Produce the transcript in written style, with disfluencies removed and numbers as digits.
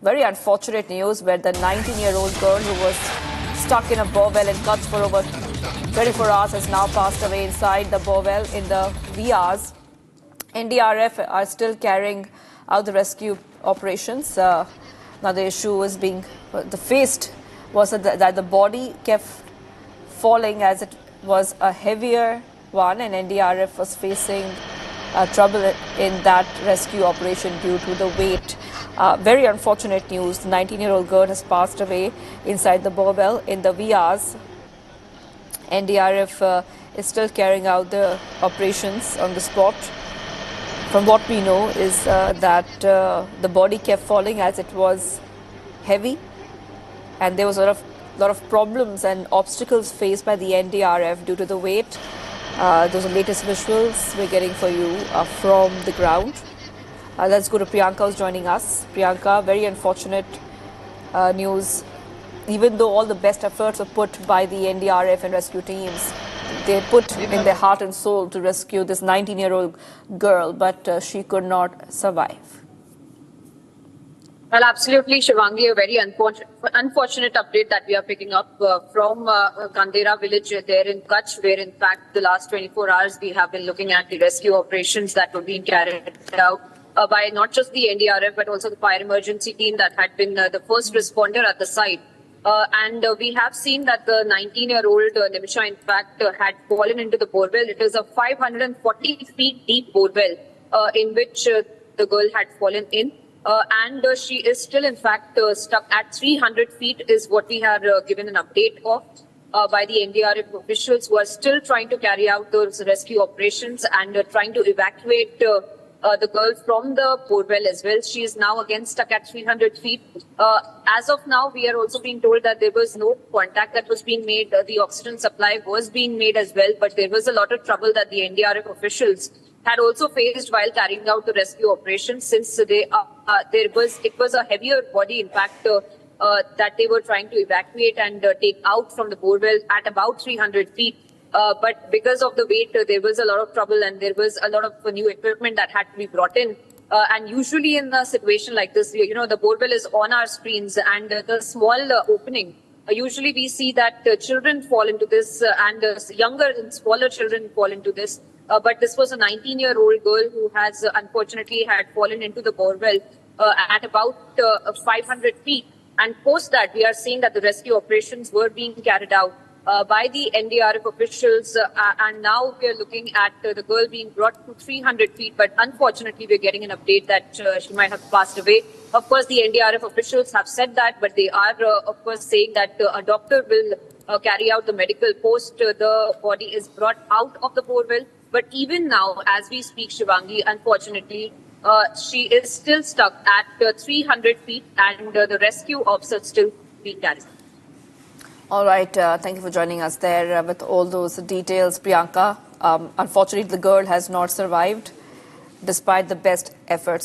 very unfortunate news where the 19-year-old girl who was stuck in a borewell in Kutch for over 24 hours has now passed away inside the borewell in the wee hours. NDRF are still carrying out the rescue operations. Now the issue is faced was that the body kept falling as it was a heavier one, and NDRF was facing trouble in that rescue operation due to the weight. Very unfortunate news. The 19-year-old girl has passed away inside the borewell in the wee hours. NDRF is still carrying out the operations on the spot. From what we know is that the body kept falling as it was heavy, and there was a lot of problems and obstacles faced by the NDRF due to the weight. Those are latest visuals we're getting for you from the ground. Let's go to Priyanka, who's joining us. Priyanka, very unfortunate news. Even though all the best efforts are put by the NDRF and rescue teams, they put in their heart and soul to rescue this 19-year-old girl, but she could not survive. Well, absolutely, Shivangi, a very unfortunate update that we are picking up from Kandera village there in Kutch, where in fact the last 24 hours we have been looking at the rescue operations that were being carried out by not just the NDRF but also the fire emergency team that had been the first responder at the site. And we have seen that the 19-year-old Nimisha, in fact, had fallen into the borewell. It is a 540 feet deep borewell in which the girl had fallen in. And she is still, in fact, stuck at 300 feet is what we have given an update of by the NDRF officials, who are still trying to carry out those rescue operations and trying to evacuate the girl from the borewell as well. She is now again stuck at 300 feet. As of now, we are also being told that there was no contact that was being made. The oxygen supply was being made as well, but there was a lot of trouble that the NDRF officials had also faced while carrying out the rescue operation, since it was a heavier body, in fact, that they were trying to evacuate and take out from the borewell at about 300 feet. But because of the weight, there was a lot of trouble, and there was a lot of new equipment that had to be brought in. And usually in a situation like this, you know, the borewell is on our screens, and the small opening, usually we see that children fall into this, and younger and smaller children fall into this. But this was a 19-year-old girl who has unfortunately had fallen into the borewell at about 500 feet. And post that, we are seeing that the rescue operations were being carried out by the NDRF officials. And now we are looking at the girl being brought to 300 feet. But unfortunately, we're getting an update that she might have passed away. Of course, the NDRF officials have said that, but they are, of course, saying that a doctor will carry out the medical post. The body is brought out of the borewell. But even now, as we speak, Shivangi, unfortunately, she is still stuck at 300 feet, and the rescue officers still being carried. All right. Thank you for joining us there with all those details, Priyanka. Unfortunately, the girl has not survived despite the best efforts.